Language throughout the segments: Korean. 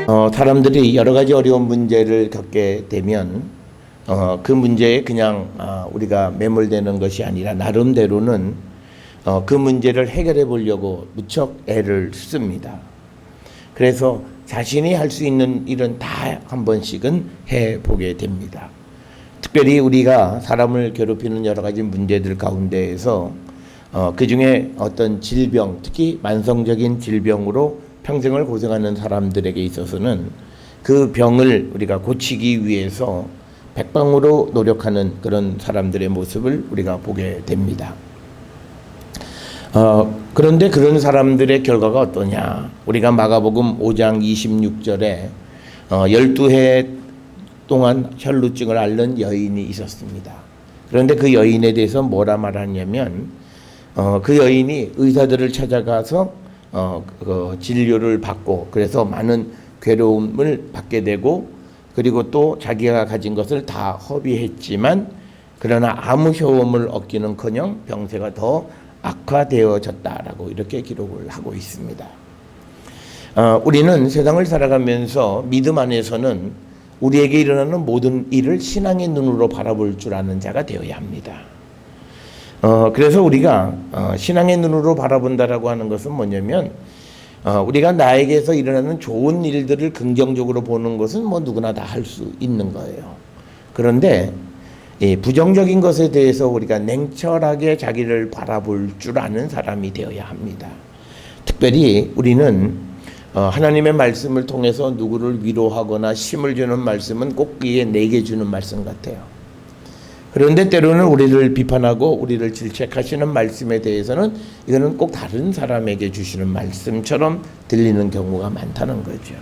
사람들이 여러 가지 어려운 문제를 겪게 되면 그 문제에 그냥 우리가 매몰되는 것이 아니라 나름대로는 그 문제를 해결해 보려고 무척 애를 씁니다. 그래서 자신이 할 수 있는 일은 다 한 번씩은 해보게 됩니다. 특별히 우리가 사람을 괴롭히는 여러 가지 문제들 가운데에서 그 중에 어떤 질병, 특히 만성적인 질병으로 평생을 고생하는 사람들에게 있어서는 그 병을 우리가 고치기 위해서 백방으로 노력하는 그런 사람들의 모습을 우리가 보게 됩니다. 그런데 그런 사람들의 결과가 어떠냐? 우리가 마가복음 5장 26절에 12해 동안 혈루증을 앓는 여인이 있었습니다. 그런데 그 여인에 대해서 뭐라 말하냐면 그 여인이 의사들을 찾아가서 그 진료를 받고 그래서 많은 괴로움을 받게 되고 그리고 또 자기가 가진 것을 다 허비했지만 그러나 아무 효험을 얻기는커녕 병세가 더 악화되어졌다라고 이렇게 기록을 하고 있습니다. 우리는 세상을 살아가면서 믿음 안에서는 우리에게 일어나는 모든 일을 신앙의 눈으로 바라볼 줄 아는 자가 되어야 합니다. 그래서 우리가 신앙의 눈으로 바라본다라고 하는 것은 뭐냐면 우리가 나에게서 일어나는 좋은 일들을 긍정적으로 보는 것은 뭐 누구나 다 할 수 있는 거예요. 그런데 부정적인 것에 대해서 우리가 냉철하게 자기를 바라볼 줄 아는 사람이 되어야 합니다. 특별히 우리는 하나님의 말씀을 통해서 누구를 위로하거나 힘을 주는 말씀은 꼭 그에 내게 주는 말씀 같아요. 그런데 때로는 우리를 비판하고 우리를 질책하시는 말씀에 대해서는 이거는 꼭 다른 사람에게 주시는 말씀처럼 들리는 경우가 많다는 거죠.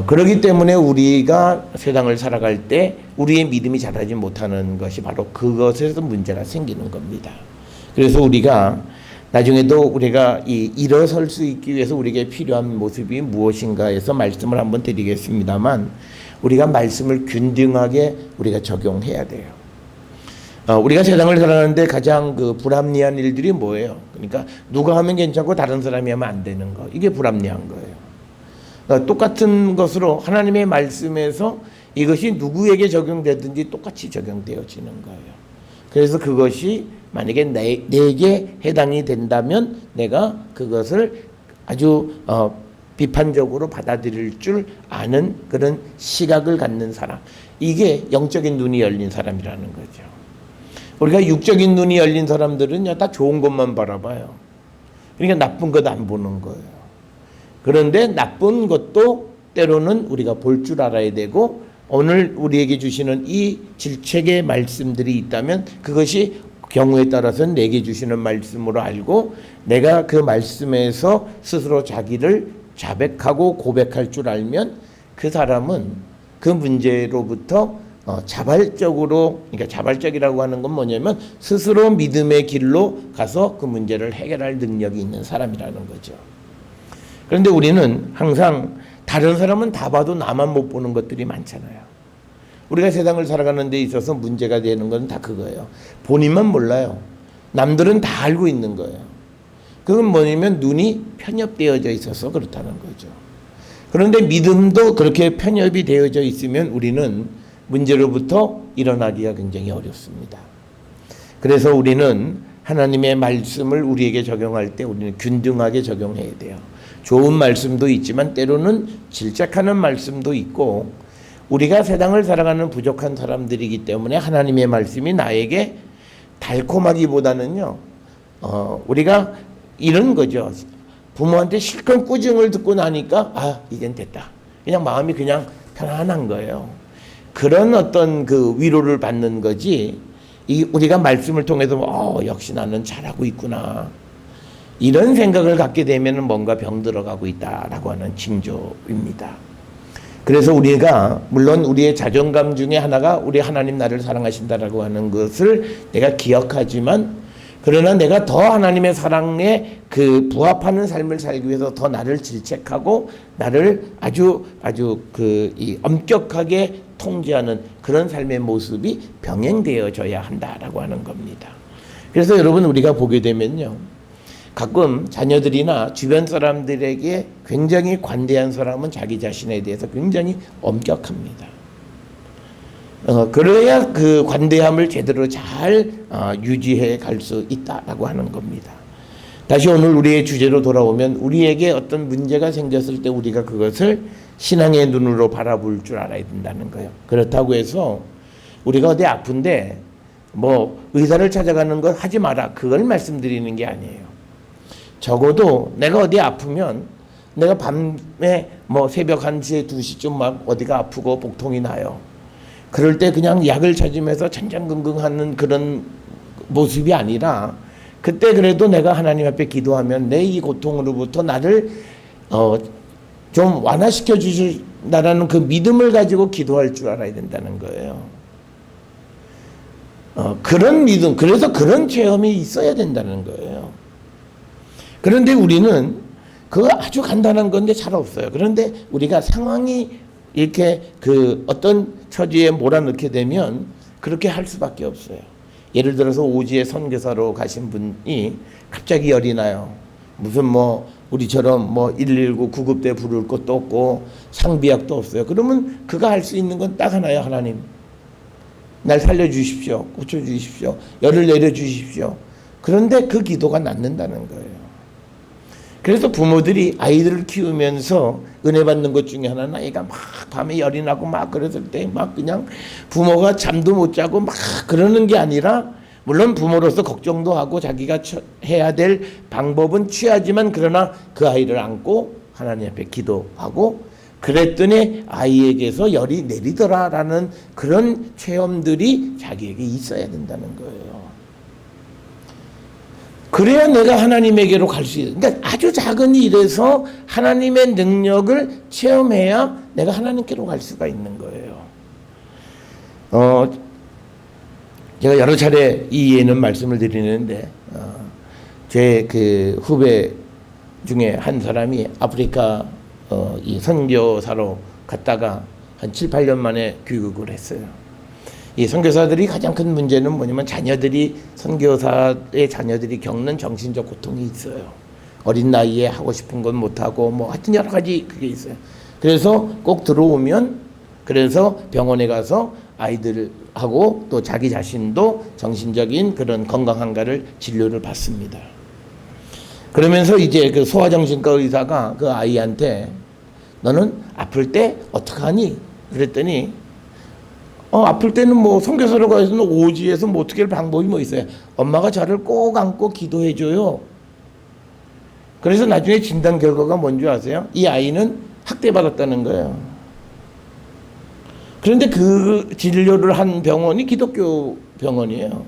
그렇기 때문에 우리가 세상을 살아갈 때 우리의 믿음이 자라지 못하는 것이 바로 그것에서 문제가 생기는 겁니다. 그래서 우리가 나중에도 우리가 일어설 수 있기 위해서 우리에게 필요한 모습이 무엇인가 해서 말씀을 한번 드리겠습니다만 우리가 말씀을 균등하게 우리가 적용해야 돼요. 우리가 세상을 살아가는데 가장 불합리한 일들이 뭐예요? 그러니까 누가 하면 괜찮고 다른 사람이 하면 안 되는 거. 이게 불합리한 거예요. 똑같은 것으로 하나님의 말씀에서 이것이 누구에게 적용되든지 똑같이 적용되어지는 거예요. 그래서 그것이 만약에 내게 해당이 된다면 내가 그것을 아주 비판적으로 받아들일 줄 아는 그런 시각을 갖는 사람. 이게 영적인 눈이 열린 사람이라는 거죠. 우리가 육적인 눈이 열린 사람들은 다 좋은 것만 바라봐요. 그러니까 나쁜 것 안 보는 거예요. 그런데 나쁜 것도 때로는 우리가 볼 줄 알아야 되고 오늘 우리에게 주시는 이 질책의 말씀들이 있다면 그것이 경우에 따라서는 내게 주시는 말씀으로 알고 내가 그 말씀에서 스스로 자기를 자백하고 고백할 줄 알면 그 사람은 그 문제로부터 자발적으로, 그러니까 자발적이라고 하는 건 뭐냐면 스스로 믿음의 길로 가서 그 문제를 해결할 능력이 있는 사람이라는 거죠. 그런데 우리는 항상 다른 사람은 다 봐도 나만 못 보는 것들이 많잖아요. 우리가 세상을 살아가는 데 있어서 문제가 되는 건 다 그거예요. 본인만 몰라요. 남들은 다 알고 있는 거예요. 그건 뭐냐면 눈이 편협되어져 있어서 그렇다는 거죠. 그런데 믿음도 그렇게 편협이 되어져 있으면 우리는 문제로부터 일어나기가 굉장히 어렵습니다. 그래서 우리는 하나님의 말씀을 우리에게 적용할 때 우리는 균등하게 적용해야 돼요. 좋은 말씀도 있지만 때로는 질책하는 말씀도 있고 우리가 세상을 살아가는 부족한 사람들이기 때문에 하나님의 말씀이 나에게 달콤하기보다는요 우리가 이런 거죠. 부모한테 실컷 꾸중을 듣고 나니까 이젠 됐다. 그냥 마음이 그냥 편안한 거예요. 그런 어떤 그 위로를 받는 거지 우리가 말씀을 통해서 역시 나는 잘하고 있구나. 이런 생각을 갖게 되면 뭔가 병들어가고 있다라고 하는 징조입니다. 그래서 우리가 물론 우리의 자존감 중에 하나가 우리 하나님 나를 사랑하신다라고 하는 것을 내가 기억하지만 그러나 내가 더 하나님의 사랑에 부합하는 삶을 살기 위해서 더 나를 질책하고 나를 아주 엄격하게 통제하는 그런 삶의 모습이 병행되어져야 한다라고 하는 겁니다. 그래서 여러분 우리가 보게 되면요. 가끔 자녀들이나 주변 사람들에게 굉장히 관대한 사람은 자기 자신에 대해서 굉장히 엄격합니다. 그래야 그 관대함을 제대로 잘 유지해 갈 수 있다라고 하는 겁니다. 다시 오늘 우리의 주제로 돌아오면 우리에게 어떤 문제가 생겼을 때 우리가 그것을 신앙의 눈으로 바라볼 줄 알아야 된다는 거예요. 그렇다고 해서 우리가 어디 아픈데 뭐 의사를 찾아가는 걸 하지 마라, 그걸 말씀드리는 게 아니에요. 적어도 내가 어디 아프면 내가 밤에 뭐 새벽 1시에 2시쯤 막 어디가 아프고 복통이 나요. 그럴 때 그냥 약을 찾으면서 전전긍긍하는 그런 모습이 아니라 그때 그래도 내가 하나님 앞에 기도하면 내 이 고통으로부터 나를 좀 완화시켜 주신다라는 그 믿음을 가지고 기도할 줄 알아야 된다는 거예요. 그런 믿음, 그래서 그런 체험이 있어야 된다는 거예요. 그런데 우리는 그거 아주 간단한 건데 잘 없어요. 그런데 우리가 상황이 이렇게 그 어떤 처지에 몰아넣게 되면 그렇게 할 수밖에 없어요. 예를 들어서 오지에 선교사로 가신 분이 갑자기 열이 나요. 무슨 뭐 우리처럼 뭐 119 구급대 부를 것도 없고 상비약도 없어요. 그러면 그가 할 수 있는 건 딱 하나예요. 하나님, 날 살려주십시오. 고쳐주십시오. 열을 내려주십시오. 그런데 그 기도가 낫는다는 거예요. 그래서 부모들이 아이들을 키우면서 은혜 받는 것 중에 하나는 아이가 막 밤에 열이 나고 막 그랬을 때 막 그냥 부모가 잠도 못 자고 막 그러는 게 아니라, 물론 부모로서 걱정도 하고 자기가 해야 될 방법은 취하지만 그러나 그 아이를 안고 하나님 앞에 기도하고 그랬더니 아이에게서 열이 내리더라라는 그런 체험들이 자기에게 있어야 된다는 거예요. 그래야 내가 하나님에게로 갈 수 있어요. 그러니까 아주 작은 일에서 하나님의 능력을 체험해야 내가 하나님께로 갈 수가 있는 거예요. 제가 여러 차례 이 예는 말씀을 드리는데, 제 그 후배 중에 한 사람이 아프리카 이 선교사로 갔다가 한 7, 8년 만에 귀국을 했어요. 이 선교사들이 가장 큰 문제는 뭐냐면 선교사의 자녀들이 겪는 정신적 고통이 있어요. 어린 나이에 하고 싶은 건 못하고 뭐 하여튼 여러 가지 그게 있어요. 그래서 꼭 들어오면, 그래서 병원에 가서 아이들하고 또 자기 자신도 정신적인 그런 건강한가를 진료를 받습니다. 그러면서 이제 그 소아정신과 의사가 그 아이한테 너는 아플 때 어떡하니? 그랬더니 아플 때는 뭐 선교사로 가서는 오지에서 뭐 어떻게 할 방법이 뭐 있어요? 엄마가 저를 꼭 안고 기도해줘요. 그래서 나중에 진단 결과가 뭔지 아세요? 이 아이는 학대받았다는 거예요. 그런데 그 진료를 한 병원이 기독교 병원이에요.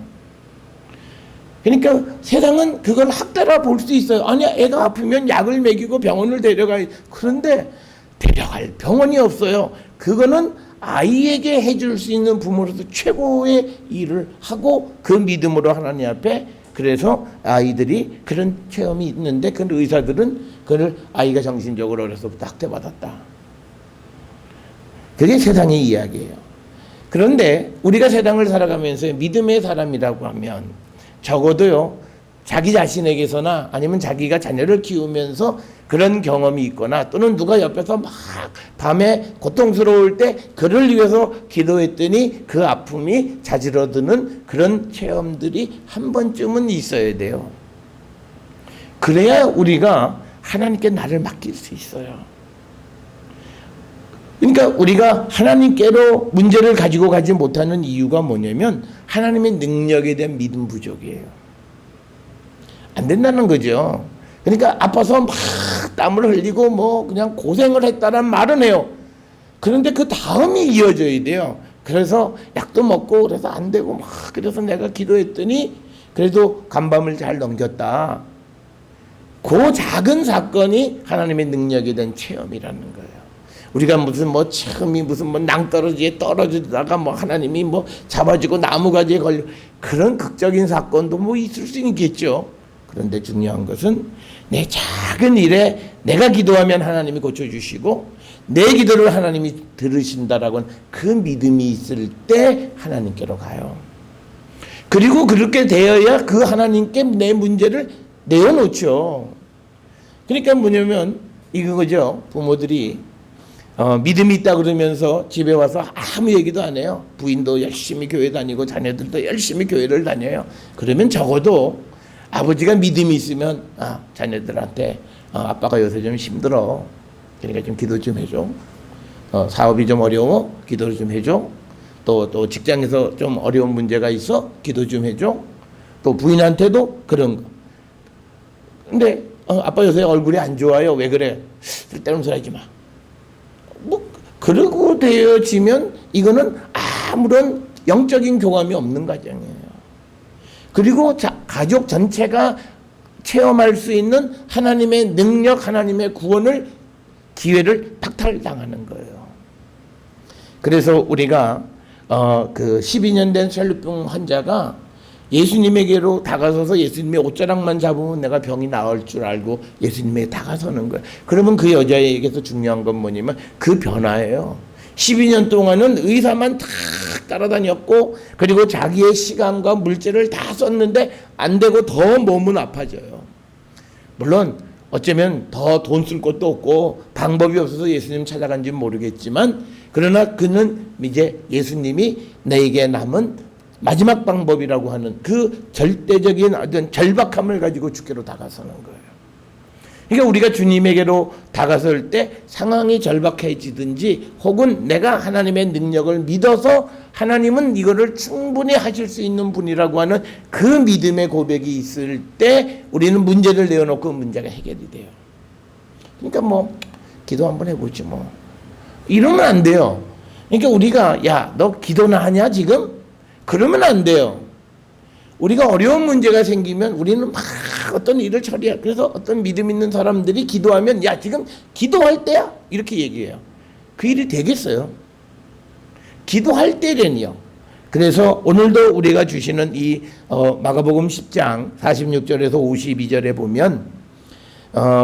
그러니까 세상은 그걸 학대라 볼 수 있어요. 아니, 애가 아프면 약을 먹이고 병원을 데려가요. 그런데 데려갈 병원이 없어요. 그거는 아이에게 해줄 수 있는 부모로서 최고의 일을 하고 그 믿음으로 하나님 앞에, 그래서 아이들이 그런 체험이 있는데 그 의사들은 그걸 아이가 정신적으로 어려서부터 학대받았다. 그게 세상의 이야기예요. 그런데 우리가 세상을 살아가면서 믿음의 사람이라고 하면 적어도요, 자기 자신에게서나 아니면 자기가 자녀를 키우면서 그런 경험이 있거나 또는 누가 옆에서 막 밤에 고통스러울 때 그를 위해서 기도했더니 그 아픔이 자지러드는 그런 체험들이 한 번쯤은 있어야 돼요. 그래야 우리가 하나님께 나를 맡길 수 있어요. 그러니까 우리가 하나님께로 문제를 가지고 가지 못하는 이유가 뭐냐면 하나님의 능력에 대한 믿음 부족이에요. 안 된다는 거죠. 그러니까 아파서 막 땀을 흘리고 뭐 그냥 고생을 했다는 말은 해요. 그런데 그 다음이 이어져야 돼요. 그래서 약도 먹고 그래서 안 되고 막 그래서 내가 기도했더니 그래도 간밤을 잘 넘겼다. 그 작은 사건이 하나님의 능력에 대한 체험이라는 거예요. 우리가 무슨 뭐 처음이 무슨 뭐 낭떠러지에 떨어지다가 뭐 하나님이 뭐 잡아주고 나무가지에 걸려, 그런 극적인 사건도 뭐 있을 수 있겠죠. 그런데 중요한 것은 내 작은 일에 내가 기도하면 하나님이 고쳐주시고 내 기도를 하나님이 들으신다라고는 그 믿음이 있을 때 하나님께로 가요. 그리고 그렇게 되어야 그 하나님께 내 문제를 내어놓죠. 그러니까 뭐냐면 이거죠. 부모들이 믿음이 있다 그러면서 집에 와서 아무 얘기도 안 해요. 부인도 열심히 교회 다니고 자녀들도 열심히 교회를 다녀요. 그러면 적어도 아버지가 믿음이 있으면 자녀들한테 아빠가 요새 좀 힘들어. 그러니까 좀 기도 좀 해줘. 사업이 좀 어려워. 기도를 좀 해줘. 또 직장에서 좀 어려운 문제가 있어. 기도 좀 해줘. 또 부인한테도 그런 거. 근데 아빠 요새 얼굴이 안 좋아요. 왜 그래? 쓸데없는 소리 하지 마. 뭐 그러고 되어지면 이거는 아무런 영적인 교감이 없는 가정이에요. 그리고 가족 전체가 체험할 수 있는 하나님의 능력, 하나님의 구원을 기회를 박탈당하는 거예요. 그래서 우리가 그 12년 된 셀루병 환자가 예수님에게로 다가서서 예수님의 옷자락만 잡으면 내가 병이 나을 줄 알고 예수님에게 다가서는 거예요. 그러면 그 여자에게서 중요한 건 뭐냐면 그 변화예요. 12년 동안은 의사만 다 따라다녔고 그리고 자기의 시간과 물질을 다 썼는데 안 되고 더 몸은 아파져요. 물론 어쩌면 더 돈 쓸 것도 없고 방법이 없어서 예수님 찾아간지 모르겠지만 그러나 그는 이제 예수님이 내게 남은 마지막 방법이라고 하는 그 절대적인 어떤 절박함을 가지고 주께로 다가서는 거예요. 그러니까 우리가 주님에게로 다가설 때 상황이 절박해지든지 혹은 내가 하나님의 능력을 믿어서 하나님은 이거를 충분히 하실 수 있는 분이라고 하는 그 믿음의 고백이 있을 때 우리는 문제를 내어놓고 문제가 해결이 돼요. 그러니까 뭐 기도 한번 해보지 뭐 이러면 안 돼요. 그러니까 우리가 야, 너 기도나 하냐 지금? 그러면 안 돼요. 우리가 어려운 문제가 생기면 우리는 막 어떤 일을 처리해. 그래서 어떤 믿음 있는 사람들이 기도하면 야 지금 기도할 때야? 이렇게 얘기해요. 그 일이 되겠어요? 기도할 때라니요. 그래서 오늘도 우리가 주시는 이 마가복음 10장 46절에서 52절에 보면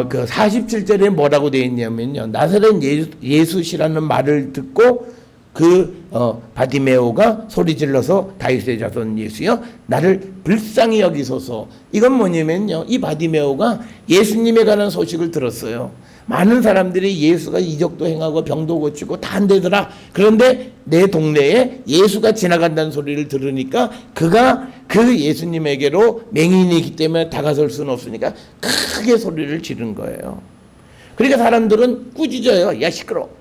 그 47절에 뭐라고 되어 있냐면요. 나사렛 예수시라는 말을 듣고 바디메오가 소리 질러서 다윗의 자손 예수여 나를 불쌍히 여기소서. 이건 뭐냐면요. 이 바디메오가 예수님에 관한 소식을 들었어요. 많은 사람들이 예수가 이적도 행하고 병도 고치고 다 안 되더라. 그런데 내 동네에 예수가 지나간다는 소리를 들으니까 그가 그 예수님에게로 맹인이기 때문에 다가설 수는 없으니까 크게 소리를 지른 거예요. 그러니까 사람들은 꾸짖어요. 야 시끄러워.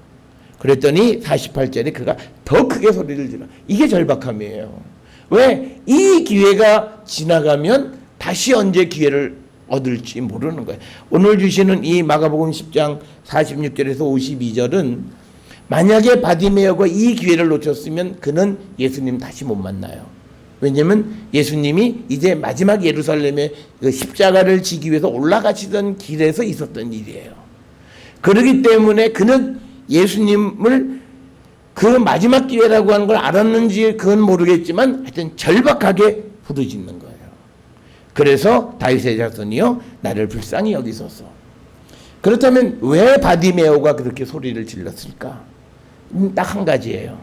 그랬더니 48절에 그가 더 크게 소리를 질러. 이게 절박함이에요. 왜? 이 기회가 지나가면 다시 언제 기회를 얻을지 모르는 거예요. 오늘 주시는 이 마가복음 10장 46절에서 52절은 만약에 바디메오가 이 기회를 놓쳤으면 그는 예수님 다시 못 만나요. 왜냐하면 예수님이 이제 마지막 예루살렘에 그 십자가를 지기 위해서 올라가시던 길에서 있었던 일이에요. 그렇기 때문에 그는 예수님을 그 마지막 기회라고 하는 걸 알았는지 그건 모르겠지만 하여튼 절박하게 부르짖는 거예요. 그래서 다윗의 자손이여 나를 불쌍히 여기소서. 그렇다면 왜 바디메오가 그렇게 소리를 질렀을까? 딱 한 가지예요.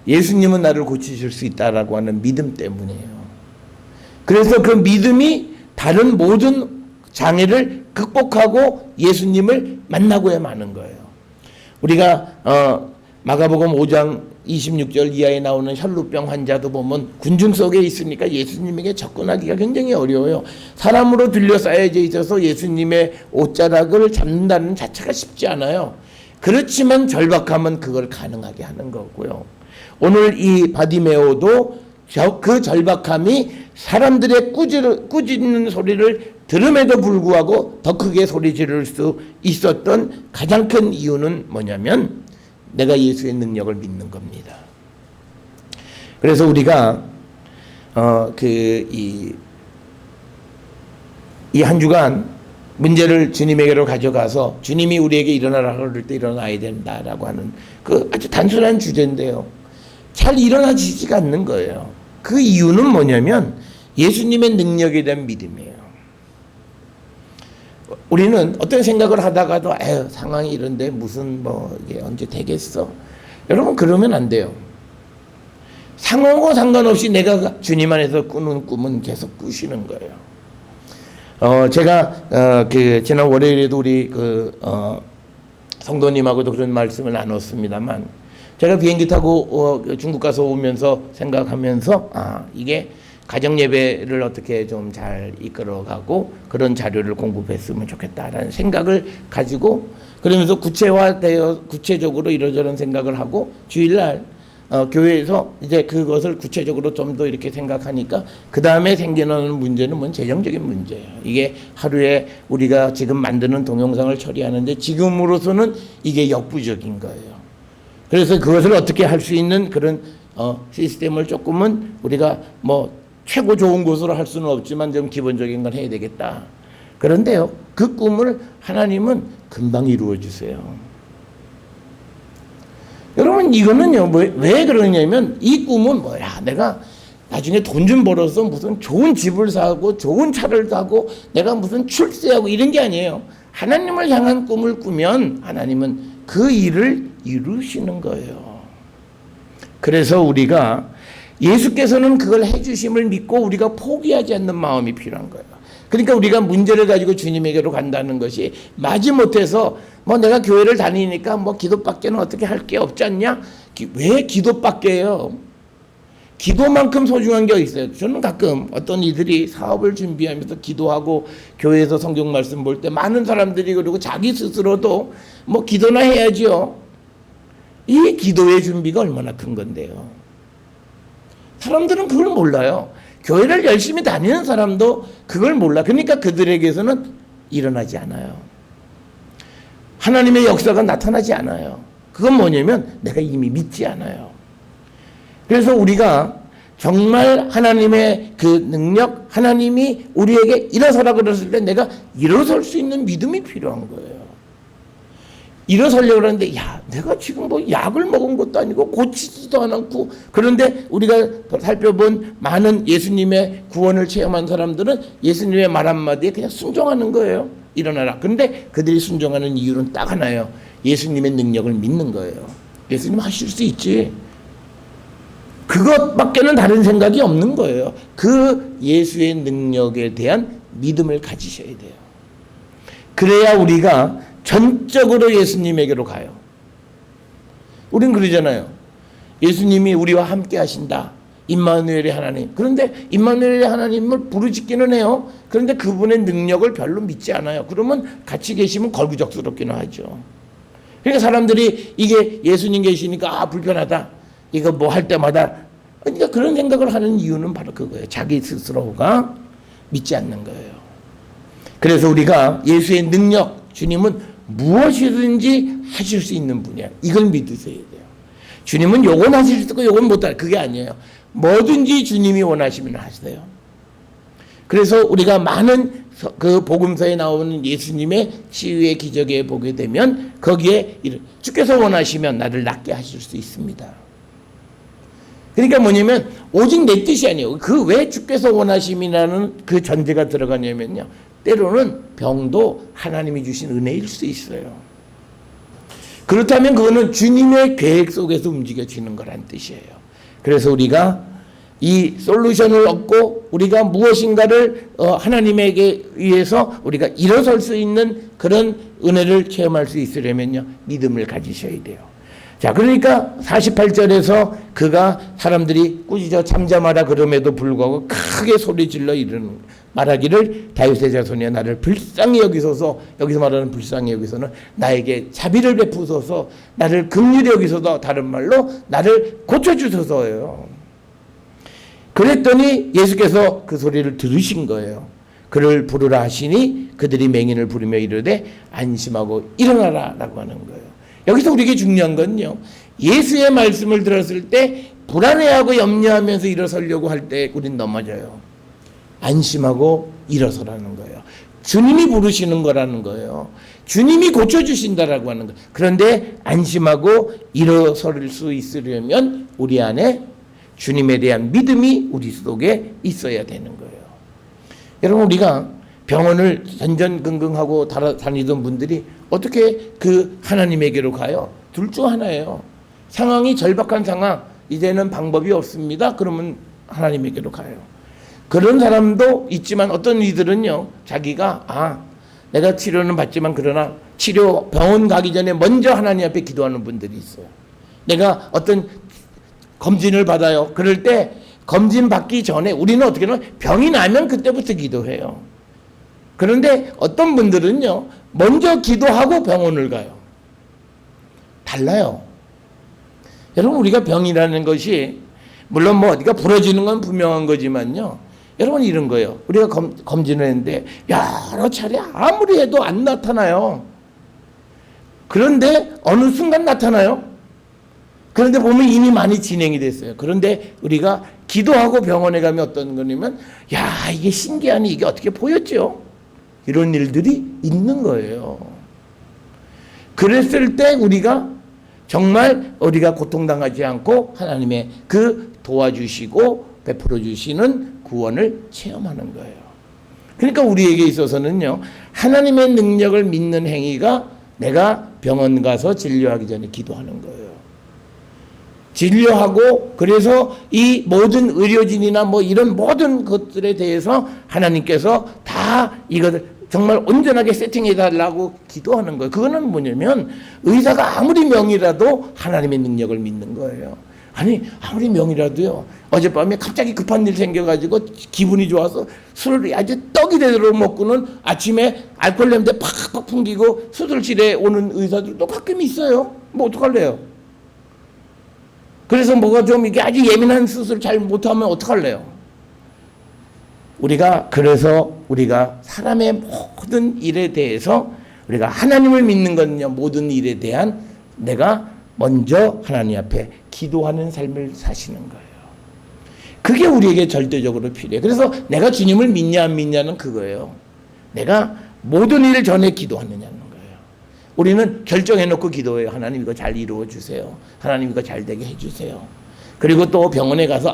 예수님은 나를 고치실 수 있다라고 하는 믿음 때문이에요. 그래서 그 믿음이 다른 모든 장애를 극복하고 예수님을 만나고야 마는 거예요. 우리가 마가복음 5장 26절 이하에 나오는 혈루병 환자도 보면 군중 속에 있으니까 예수님에게 접근하기가 굉장히 어려워요. 사람으로 둘러싸여져 있어서 예수님의 옷자락을 잡는다는 자체가 쉽지 않아요. 그렇지만 절박하면 그걸 가능하게 하는 거고요. 오늘 이 바디메오도 그 절박함이 사람들의 꾸짖는 소리를 들음에도 불구하고 더 크게 소리 지를 수 있었던 가장 큰 이유는 뭐냐면 내가 예수의 능력을 믿는 겁니다. 그래서 우리가 이 한 주간 문제를 주님에게로 가져가서 주님이 우리에게 일어나라 그럴 때 일어나야 된다라고 하는 그 아주 단순한 주제인데요. 잘 일어나지지가 않는 거예요. 그 이유는 뭐냐면 예수님의 능력에 대한 믿음이에요. 우리는 어떤 생각을 하다가도 상황이 이런데 무슨 이게 언제 되겠어? 여러분 그러면 안 돼요. 상황과 상관없이 내가 주님 안에서 꾸는 꿈은 계속 꾸시는 거예요. 제가 지난 월요일에도 우리 성도님하고도 그런 말씀을 나눴습니다만, 제가 비행기 타고 중국 가서 오면서 생각하면서 이게 가정 예배를 어떻게 좀 잘 이끌어가고 그런 자료를 공부했으면 좋겠다라는 생각을 가지고, 그러면서 구체적으로 이러저런 생각을 하고, 주일날 교회에서 이제 그것을 구체적으로 좀 더 이렇게 생각하니까 그 다음에 생겨나는 문제는 뭔 재정적인 문제예요. 이게 하루에 우리가 지금 만드는 동영상을 처리하는데 지금으로서는 이게 역부족인 거예요. 그래서 그것을 어떻게 할 수 있는 그런 시스템을 조금은 우리가 뭐 최고 좋은 곳으로 할 수는 없지만 좀 기본적인 건 해야 되겠다. 그런데요, 그 꿈을 하나님은 금방 이루어 주세요. 여러분, 이거는요, 왜 그러냐면, 이 꿈은 뭐야? 내가 나중에 돈 좀 벌어서 무슨 좋은 집을 사고 좋은 차를 사고 내가 무슨 출세하고 이런 게 아니에요. 하나님을 향한 꿈을 꾸면 하나님은 그 일을 이루시는 거예요. 그래서 우리가 예수께서는 그걸 해주심을 믿고 우리가 포기하지 않는 마음이 필요한 거예요. 그러니까 우리가 문제를 가지고 주님에게로 간다는 것이 마지못해서 뭐 내가 교회를 다니니까 뭐 기도밖에는 어떻게 할 게 없지 않냐? 왜 기도밖에요? 기도만큼 소중한 게 있어요. 저는 가끔 어떤 이들이 사업을 준비하면서 기도하고 교회에서 성경 말씀 볼 때 많은 사람들이, 그리고 자기 스스로도 뭐 기도나 해야지요. 이 기도의 준비가 얼마나 큰 건데요. 사람들은 그걸 몰라요. 교회를 열심히 다니는 사람도 그걸 몰라. 그러니까 그들에게서는 일어나지 않아요. 하나님의 역사가 나타나지 않아요. 그건 뭐냐면 내가 이미 믿지 않아요. 그래서 우리가 정말 하나님의 그 능력, 하나님이 우리에게 일어서라 그랬을 때 내가 일어설 수 있는 믿음이 필요한 거예요. 일어서려고 하는데, 내가 지금 뭐 약을 먹은 것도 아니고 고치지도 않았고, 그런데 우리가 살펴본 많은 예수님의 구원을 체험한 사람들은 예수님의 말 한마디에 그냥 순종하는 거예요. 일어나라. 그런데 그들이 순종하는 이유는 딱 하나예요. 예수님의 능력을 믿는 거예요. 예수님 하실 수 있지. 그것밖에는 다른 생각이 없는 거예요. 그 예수의 능력에 대한 믿음을 가지셔야 돼요. 그래야 우리가 전적으로 예수님에게로 가요. 우린 그러잖아요. 예수님이 우리와 함께 하신다. 임마누엘의 하나님. 그런데 임마누엘의 하나님을 부르짖기는 해요. 그런데 그분의 능력을 별로 믿지 않아요. 그러면 같이 계시면 걸구적스럽기는 하죠. 그러니까 사람들이 이게 예수님 계시니까 불편하다. 이거 뭐 할 때마다. 그러니까 그런 생각을 하는 이유는 바로 그거예요. 자기 스스로가 믿지 않는 거예요. 그래서 우리가 예수의 능력, 주님은 무엇이든지 하실 수 있는 분이야. 이걸 믿으셔야 돼요. 주님은 요건 하실 수 있고 요건 못할, 그게 아니에요. 뭐든지 주님이 원하시면 하세요. 그래서 우리가 많은 그 복음서에 나오는 예수님의 치유의 기적에 보게 되면 거기에 주께서 원하시면 나를 낫게 하실 수 있습니다. 그러니까 뭐냐면 오직 내 뜻이 아니에요. 그 왜 주께서 원하심이라는 그 전제가 들어가냐면요, 때로는 병도 하나님이 주신 은혜일 수 있어요. 그렇다면 그거는 주님의 계획 속에서 움직여지는 거란 뜻이에요. 그래서 우리가 이 솔루션을 얻고 우리가 무엇인가를 하나님에게 의해서 우리가 일어설 수 있는 그런 은혜를 체험할 수 있으려면요, 믿음을 가지셔야 돼요. 자, 그러니까 48절에서 그가 사람들이 꾸짖어 잠잠하라 그럼에도 불구하고 크게 소리질러 말하기를 다윗의 자손이여 나를 불쌍히 여기소서. 여기서 말하는 불쌍히 여기서는 나에게 자비를 베푸소서, 나를 긍휼히 여기소서, 다른 말로 나를 고쳐주소서예요. 그랬더니 예수께서 그 소리를 들으신 거예요. 그를 부르라 하시니 그들이 맹인을 부르며 이르되 안심하고 일어나라 라고 하는 거예요. 여기서 우리에게 중요한 건요, 예수의 말씀을 들었을 때 불안해하고 염려하면서 일어서려고 할 때 우린 넘어져요. 안심하고 일어서라는 거예요. 주님이 부르시는 거라는 거예요. 주님이 고쳐주신다라고 하는 거예요. 그런데 안심하고 일어설 수 있으려면 우리 안에 주님에 대한 믿음이 우리 속에 있어야 되는 거예요. 여러분, 우리가 병원을 전전긍긍하고 다니던 분들이 어떻게 그 하나님에게로 가요? 둘 중 하나예요. 상황이 절박한 상황, 이제는 방법이 없습니다. 그러면 하나님에게로 가요. 그런 사람도 있지만 어떤 이들은요, 자기가 내가 치료는 받지만 그러나 치료 병원 가기 전에 먼저 하나님 앞에 기도하는 분들이 있어요. 내가 어떤 검진을 받아요. 그럴 때 검진 받기 전에 우리는 어떻게 하면 병이 나면 그때부터 기도해요. 그런데 어떤 분들은요, 먼저 기도하고 병원을 가요. 달라요. 여러분, 우리가 병이라는 것이 물론 뭐 어디가 부러지는 건 분명한 거지만요, 여러분 이런 거예요. 우리가 검진을 했는데 여러 차례 아무리 해도 안 나타나요. 그런데 어느 순간 나타나요. 그런데 보면 이미 많이 진행이 됐어요. 그런데 우리가 기도하고 병원에 가면 어떤 거냐면, 이게 신기하니 이게 어떻게 보였죠? 이런 일들이 있는 거예요. 그랬을 때 우리가 정말 우리가 고통당하지 않고 하나님의 그 도와주시고 베풀어 주시는 구원을 체험하는 거예요. 그러니까 우리에게 있어서는요, 하나님의 능력을 믿는 행위가 내가 병원 가서 진료하기 전에 기도하는 거예요. 진료하고, 그래서 이 모든 의료진이나 뭐 이런 모든 것들에 대해서 하나님께서 다 이것을 정말 온전하게 세팅해 달라고 기도하는 거예요. 그거는 뭐냐면 의사가 아무리 명이라도 하나님의 능력을 믿는 거예요. 아니, 아무리 명이라도요, 어젯밤에 갑자기 급한 일 생겨가지고 기분이 좋아서 술을 아주 떡이 되도록 먹고는 아침에 알코올 냄새 팍팍 풍기고 수술실에 오는 의사들도 가끔 있어요. 뭐 어떡할래요? 그래서 뭐가 좀 이게 아주 예민한 수술 잘 못하면 어떡할래요? 그래서 우리가 사람의 모든 일에 대해서 우리가 하나님을 믿는 건요, 모든 일에 대한 내가 먼저 하나님 앞에 기도하는 삶을 사시는 거예요. 그게 우리에게 절대적으로 필요해요. 그래서 내가 주님을 믿냐 안 믿냐는 그거예요. 내가 모든 일 전에 기도하느냐는 거예요. 우리는 결정해놓고 기도해요. 하나님 이거 잘 이루어 주세요. 하나님 이거 잘 되게 해주세요. 그리고 또 병원에 가서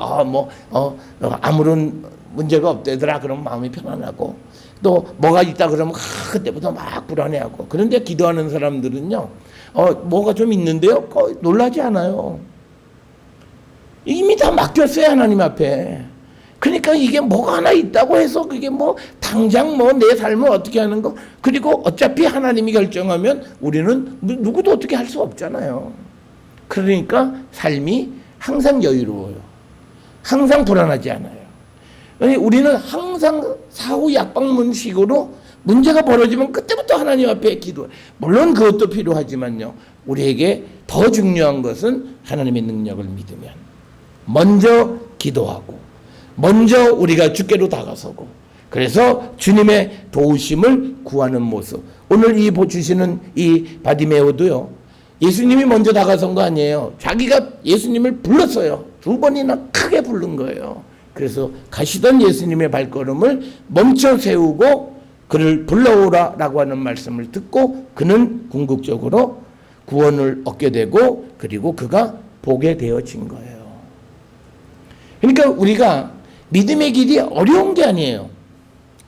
아무런 문제가 없대더라 그러면 마음이 편안하고, 또 뭐가 있다 그러면 그때부터 막 불안해하고. 그런데 기도하는 사람들은요, 뭐가 좀 있는데요, 놀라지 않아요. 이미 다 맡겼어요, 하나님 앞에. 그러니까 이게 뭐가 하나 있다고 해서 그게 뭐 당장 뭐 내 삶을 어떻게 하는 거, 그리고 어차피 하나님이 결정하면 우리는 누구도 어떻게 할 수 없잖아요. 그러니까 삶이 항상 여유로워요. 항상 불안하지 않아요. 우리는 항상 사후 약방문식으로 문제가 벌어지면 그때부터 하나님 앞에 기도해. 물론 그것도 필요하지만요, 우리에게 더 중요한 것은 하나님의 능력을 믿으면 먼저 기도하고, 먼저 우리가 주께로 다가서고, 그래서 주님의 도우심을 구하는 모습. 오늘 주시는 이 바디메오도요, 예수님이 먼저 다가선 거 아니에요. 자기가 예수님을 불렀어요. 2번이나 크게 부른 거예요. 그래서 가시던 예수님의 발걸음을 멈춰 세우고 그를 불러오라라고 하는 말씀을 듣고 그는 궁극적으로 구원을 얻게 되고, 그리고 그가 보게 되어진 거예요. 그러니까 우리가 믿음의 길이 어려운 게 아니에요.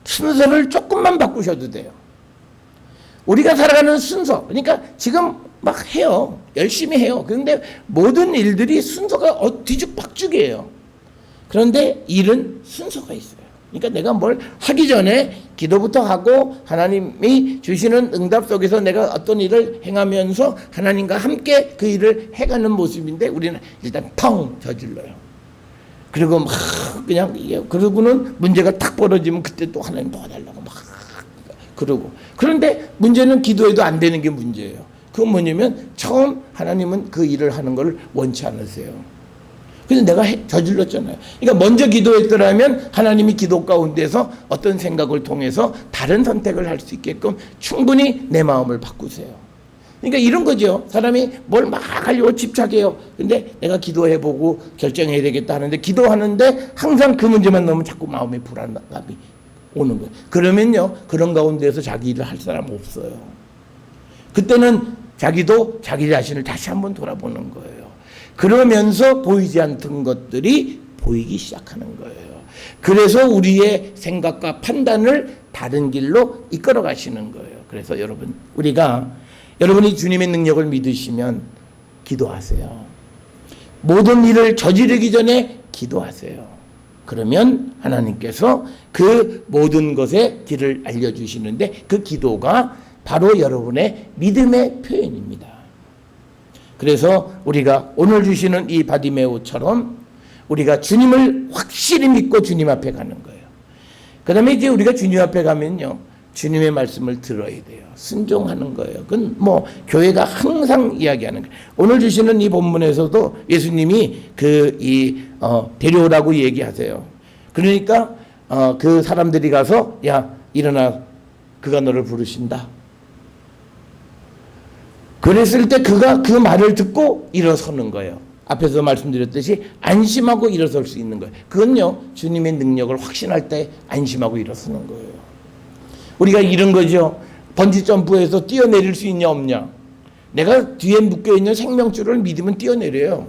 순서를 조금만 바꾸셔도 돼요. 우리가 살아가는 순서, 그러니까 지금 막 해요. 열심히 해요. 그런데 모든 일들이 순서가 뒤죽박죽이에요. 그런데 일은 순서가 있어요. 그러니까 내가 뭘 하기 전에 기도부터 하고 하나님이 주시는 응답 속에서 내가 어떤 일을 행하면서 하나님과 함께 그 일을 해가는 모습인데, 우리는 일단 텅 저질러요. 그리고 막 그냥, 그러고는 문제가 탁 벌어지면 그때 또 하나님 도와달라고 막 그러고. 그런데 문제는 기도해도 안 되는 게 문제예요. 그건 뭐냐면 처음 하나님은 그 일을 하는 걸 원치 않으세요. 그래서 내가 저질렀잖아요. 그러니까 먼저 기도했더라면 하나님이 기도 가운데서 어떤 생각을 통해서 다른 선택을 할 수 있게끔 충분히 내 마음을 바꾸세요. 그러니까 이런 거죠. 사람이 뭘 막 하려고 집착해요. 근데 내가 기도해보고 결정해야 되겠다 하는데, 기도하는데 항상 그 문제만 넣으면 자꾸 마음에 불안감이 오는 거예요. 그러면요, 그런 가운데서 자기 일을 할 사람 없어요. 그때는 자기도 자기 자신을 다시 한번 돌아보는 거예요. 그러면서 보이지 않던 것들이 보이기 시작하는 거예요. 그래서 우리의 생각과 판단을 다른 길로 이끌어 가시는 거예요. 그래서 여러분이 주님의 능력을 믿으시면 기도하세요. 모든 일을 저지르기 전에 기도하세요. 그러면 하나님께서 그 모든 것의 길을 알려주시는데 그 기도가 바로 여러분의 믿음의 표현입니다. 그래서 우리가 오늘 주시는 이 바디메오처럼 우리가 주님을 확실히 믿고 주님 앞에 가는 거예요. 그 다음에 이제 우리가 주님 앞에 가면요, 주님의 말씀을 들어야 돼요. 순종하는 거예요. 그건 뭐 교회가 항상 이야기하는 거예요. 오늘 주시는 이 본문에서도 예수님이 데려오라고 얘기하세요. 그러니까 그 사람들이 가서 야 일어나, 그가 너를 부르신다. 그랬을 때 그가 그 말을 듣고 일어서는 거예요. 앞에서 말씀드렸듯이 안심하고 일어설 수 있는 거예요. 그건요, 주님의 능력을 확신할 때 안심하고 일어서는 거예요. 우리가 이런 거죠. 번지 점프에서 뛰어내릴 수 있냐 없냐. 내가 뒤에 묶여있는 생명줄을 믿으면 뛰어내려요.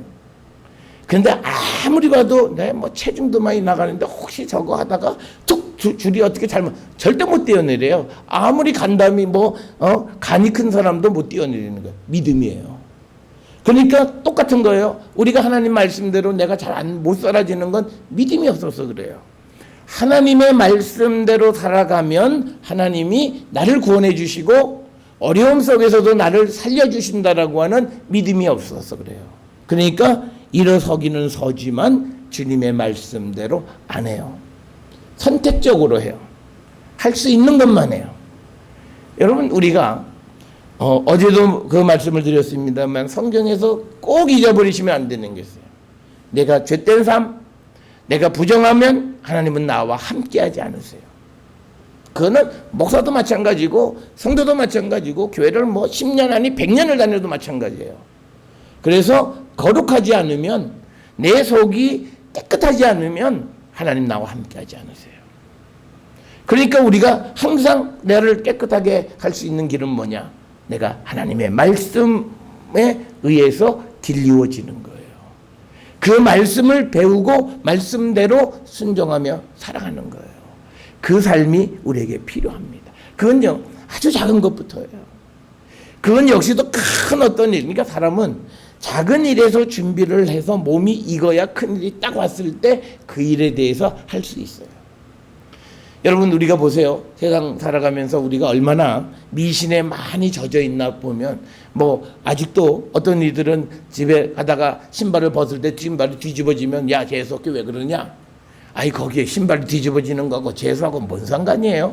그런데 아무리 봐도 내가 뭐 체중도 많이 나가는데 혹시 저거 하다가 툭 줄이 어떻게 절대 못 뛰어내려요. 아무리 간담이 간이 큰 사람도 못 뛰어내리는 거예요. 믿음이에요. 그러니까 똑같은 거예요. 우리가 하나님 말씀대로 내가 잘 못 살아지는 건 믿음이 없어서 그래요. 하나님의 말씀대로 살아가면 하나님이 나를 구원해 주시고 어려움 속에서도 나를 살려주신다라고 하는 믿음이 없어서 그래요. 그러니까 일어서기는 서지만 주님의 말씀대로 안 해요. 선택적으로 해요. 할 수 있는 것만 해요. 여러분, 우리가 어제도 그 말씀을 드렸습니다만 성경에서 꼭 잊어버리시면 안 되는 게 있어요. 내가 죄된 삶, 내가 부정하면 하나님은 나와 함께하지 않으세요. 그거는 목사도 마찬가지고 성도도 마찬가지고 교회를 10년 아니 100년을 다녀도 마찬가지예요. 그래서 거룩하지 않으면, 내 속이 깨끗하지 않으면 하나님 나와 함께하지 않으세요. 그러니까 우리가 항상 나를 깨끗하게 할 수 있는 길은 뭐냐? 내가 하나님의 말씀에 의해서 길리워지는 거예요. 그 말씀을 배우고 말씀대로 순종하며 살아가는 거예요. 그 삶이 우리에게 필요합니다. 그건요, 아주 작은 것부터예요. 그건 역시도 큰 어떤 일, 그러니까 사람은 작은 일에서 준비를 해서 몸이 익어야 큰 일이 딱 왔을 때 그 일에 대해서 할 수 있어요. 여러분, 우리가 보세요. 세상 살아가면서 우리가 얼마나 미신에 많이 젖어 있나 보면, 아직도 어떤 이들은 집에 가다가 신발을 벗을 때 신발이 뒤집어지면, 야, 재수없게 왜 그러냐? 아이, 거기에 신발이 뒤집어지는 거하고 재수하고 뭔 상관이에요?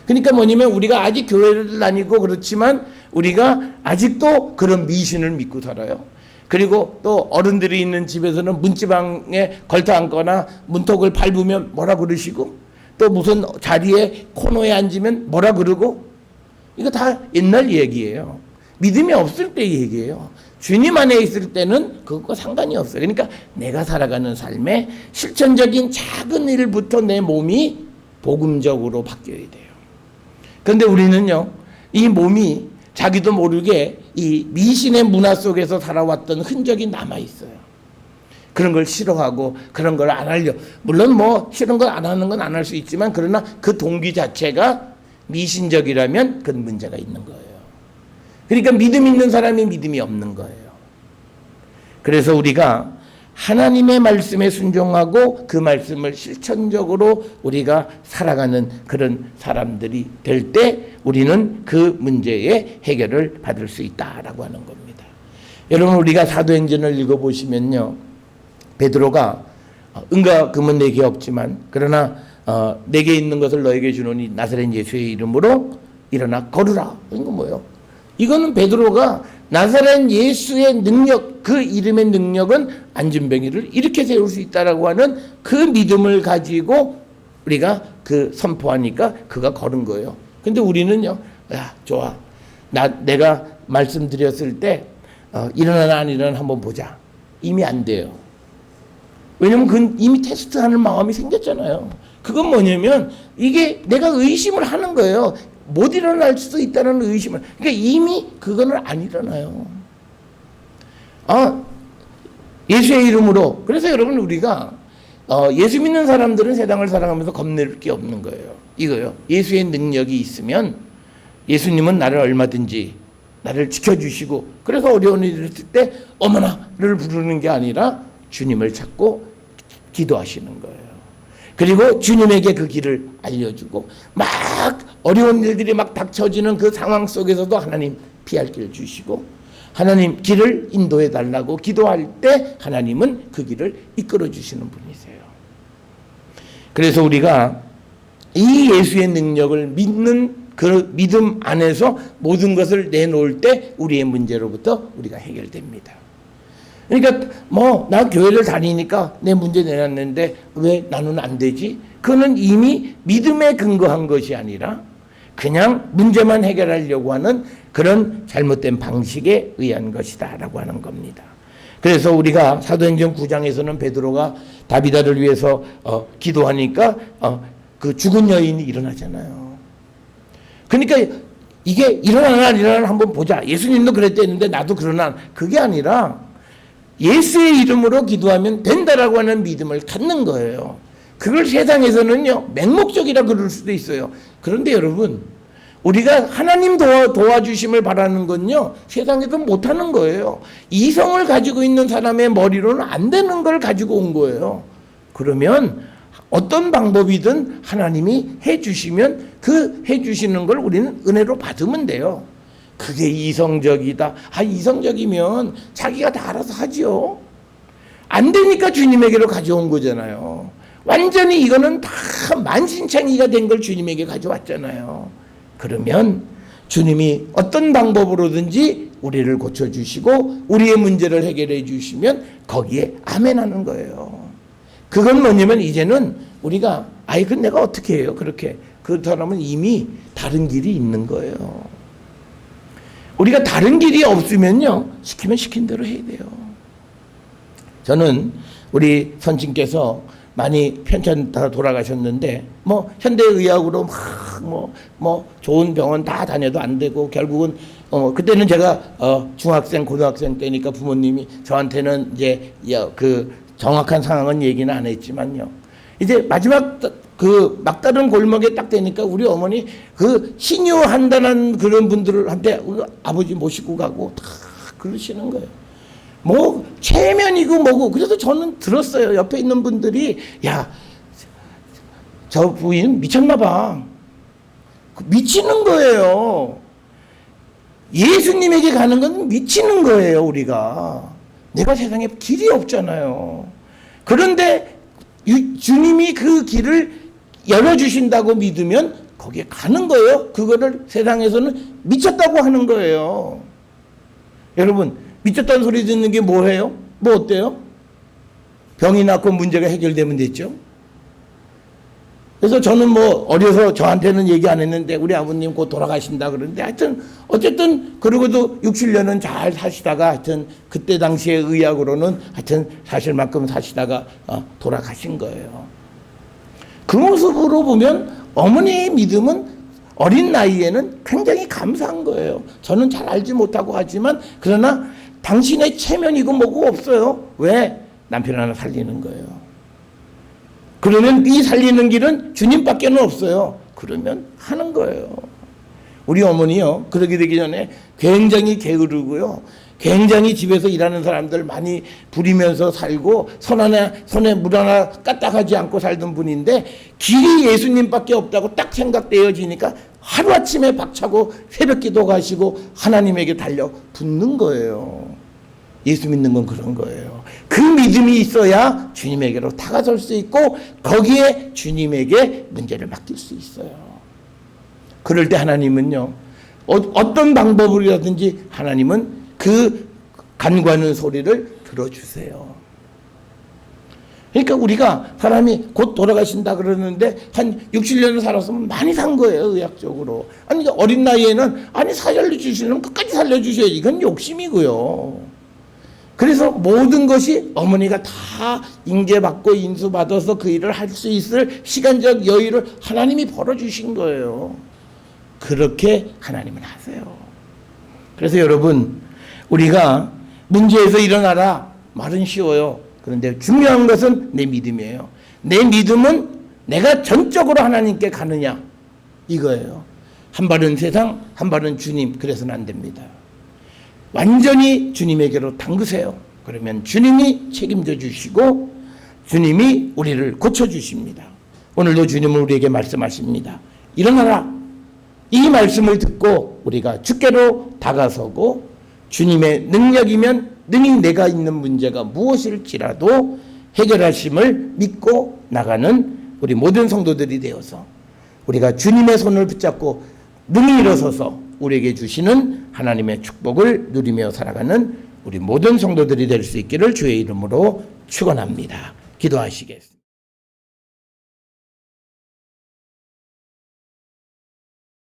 그러니까 뭐냐면 우리가 아직 교회를 다니고 그렇지만 우리가 아직도 그런 미신을 믿고 살아요. 그리고 또 어른들이 있는 집에서는 문지방에 걸터 앉거나 문턱을 밟으면 뭐라 그러시고, 또 무슨 자리에 코너에 앉으면 뭐라 그러고, 이거 다 옛날 얘기예요. 믿음이 없을 때 얘기예요. 주님 안에 있을 때는 그것과 상관이 없어요. 그러니까 내가 살아가는 삶에 실천적인 작은 일부터 내 몸이 복음적으로 바뀌어야 돼요. 그런데 우리는요, 이 몸이 자기도 모르게 이 미신의 문화 속에서 살아왔던 흔적이 남아있어요. 그런 걸 싫어하고 그런 걸 안 하려. 물론 싫은 걸 안 하는 건 안 할 수 있지만, 그러나 그 동기 자체가 미신적이라면 그건 문제가 있는 거예요. 그러니까 믿음 있는 사람이 믿음이 없는 거예요. 그래서 우리가 하나님의 말씀에 순종하고 그 말씀을 실천적으로 우리가 살아가는 그런 사람들이 될 때 우리는 그 문제의 해결을 받을 수 있다라고 하는 겁니다. 여러분, 우리가 사도행전을 읽어보시면요, 베드로가 은과 금은 내게 없지만 그러나 내게 있는 것을 너에게 주노니 나사렛 예수의 이름으로 일어나 걸으라. 이건 뭐예요? 이거는 베드로가 나사렛 예수의 능력, 그 이름의 능력은 안진뱅이를 이렇게 세울 수 있다라고 하는 그 믿음을 가지고 우리가 그 선포하니까 그가 걸은 거예요. 근데 우리는요, 야, 좋아. 내가 말씀드렸을 때 일어나나 안 일어나나 한번 보자. 이미 안 돼요. 왜냐면 그건 이미 테스트하는 마음이 생겼잖아요. 그건 뭐냐면 이게 내가 의심을 하는 거예요. 못 일어날 수도 있다는 의심을. 그러니까 이미 그거는 안 일어나요. 예수의 이름으로. 그래서 여러분, 우리가 예수 믿는 사람들은 세상을 살아가면서 겁낼 게 없는 거예요. 이거요. 예수의 능력이 있으면 예수님은 나를 얼마든지 나를 지켜주시고, 그래서 어려운 일이 있을 때 어머나를 부르는 게 아니라 주님을 찾고 기도하시는 거예요. 그리고 주님에게 그 길을 알려주고 막 어려운 일들이 막 닥쳐지는 그 상황 속에서도 하나님 피할 길을 주시고 하나님 길을 인도해 달라고 기도할 때 하나님은 그 길을 이끌어 주시는 분이세요. 그래서 우리가 이 예수의 능력을 믿는 그 믿음 안에서 모든 것을 내놓을 때 우리의 문제로부터 우리가 해결됩니다. 그러니까 나 교회를 다니니까 내 문제 내놨는데 왜 나는 안 되지? 그거는 이미 믿음에 근거한 것이 아니라 그냥 문제만 해결하려고 하는 그런 잘못된 방식에 의한 것이다라고 하는 겁니다. 그래서 우리가 사도행전 9장에서는 베드로가 다비다를 위해서 기도하니까 그 죽은 여인이 일어나잖아요. 그러니까 이게 일어나나 한번 보자. 예수님도 그랬댔는데 나도 그러나 그게 아니라 예수의 이름으로 기도하면 된다라고 하는 믿음을 갖는 거예요. 그걸 세상에서는요 맹목적이라 그럴 수도 있어요. 그런데 여러분 우리가 하나님 도와주심을 바라는 건요 세상에서 못하는 거예요. 이성을 가지고 있는 사람의 머리로는 안 되는 걸 가지고 온 거예요. 그러면 어떤 방법이든 하나님이 해주시면 그 해주시는 걸 우리는 은혜로 받으면 돼요. 그게 이성적이다. 이성적이면 자기가 다 알아서 하지요. 안 되니까 주님에게로 가져온 거잖아요. 완전히 이거는 다 만신창이가 된 걸 주님에게 가져왔잖아요. 그러면 주님이 어떤 방법으로든지 우리를 고쳐주시고 우리의 문제를 해결해 주시면 거기에 아멘 하는 거예요. 그건 뭐냐면 이제는 우리가 그건 내가 어떻게 해요? 그렇게 그 사람은 이미 다른 길이 있는 거예요. 우리가 다른 길이 없으면요 시키면 시킨 대로 해야 돼요. 저는 우리 선친께서 많이 편찮다 돌아가셨는데 현대의학으로 좋은 병원 다 다녀도 안 되고 결국은 그때는 제가 중학생 고등학생 때니까 부모님이 저한테는 이제 그 정확한 상황은 얘기는 안 했지만요. 이제 마지막 그 막다른 골목에 딱 되니까 우리 어머니 그 신유한다는 그런 분들한테 아버지 모시고 가고 다 그러시는 거예요. 체면이고 뭐고. 그래서 저는 들었어요. 옆에 있는 분들이 저 부인 미쳤나 봐. 미치는 거예요. 예수님에게 가는 건 미치는 거예요. 우리가 내가 세상에 길이 없잖아요. 그런데 주님이 그 길을 열어주신다고 믿으면 거기에 가는 거예요. 그거를 세상에서는 미쳤다고 하는 거예요. 여러분 미쳤다는 소리 듣는 게 뭐예요? 어때요? 병이 낫고 문제가 해결되면 됐죠. 그래서 저는 어려서 저한테는 얘기 안 했는데 우리 아버님 곧 돌아가신다 그러는데 하여튼 어쨌든 그러고도 6, 7년은 잘 사시다가 하여튼 그때 당시에 의학으로는 하여튼 사실만큼 사시다가 돌아가신 거예요. 그 모습으로 보면 어머니의 믿음은 어린 나이에는 굉장히 감사한 거예요. 저는 잘 알지 못하고 하지만 그러나 당신의 체면이고 뭐고 없어요. 왜? 남편 하나 살리는 거예요. 그러면 이 살리는 길은 주님밖에는 없어요. 그러면 하는 거예요. 우리 어머니요 그러게 되기 전에 굉장히 게으르고요 굉장히 집에서 일하는 사람들 많이 부리면서 살고 손에 물 하나 까딱하지 않고 살던 분인데 길이 예수님밖에 없다고 딱 생각되어지니까 하루아침에 박차고 새벽기도 가시고 하나님에게 달려 붙는 거예요. 예수 믿는 건 그런 거예요. 그 믿음이 있어야 주님에게로 다가설 수 있고 거기에 주님에게 문제를 맡길 수 있어요. 그럴 때 하나님은요 어떤 방법으로든지 하나님은 그 간구하는 소리를 들어주세요. 그러니까 우리가 사람이 곧 돌아가신다 그러는데 한 6, 7년을 살았으면 많이 산 거예요. 의학적으로. 어린 나이에는 살려주시려면 끝까지 살려주셔야지. 이건 욕심이고요. 그래서 모든 것이 어머니가 다 인계받고 인수받아서 그 일을 할 수 있을 시간적 여유를 하나님이 벌어주신 거예요. 그렇게 하나님은 하세요. 그래서 여러분 우리가 문제에서 일어나라 말은 쉬워요. 그런데 중요한 것은 내 믿음이에요. 내 믿음은 내가 전적으로 하나님께 가느냐 이거예요. 한 발은 세상 한 발은 주님. 그래서는 안 됩니다. 완전히 주님에게로 담그세요. 그러면 주님이 책임져 주시고 주님이 우리를 고쳐주십니다. 오늘도 주님은 우리에게 말씀하십니다. 일어나라. 이 말씀을 듣고 우리가 주께로 다가서고 주님의 능력이면 능히 내가 있는 문제가 무엇일지라도 해결하심을 믿고 나가는 우리 모든 성도들이 되어서 우리가 주님의 손을 붙잡고 능히 일어서서 우리에게 주시는 하나님의 축복을 누리며 살아가는 우리 모든 성도들이 될 수 있기를 주의 이름으로 축원합니다. 기도하시겠습니다.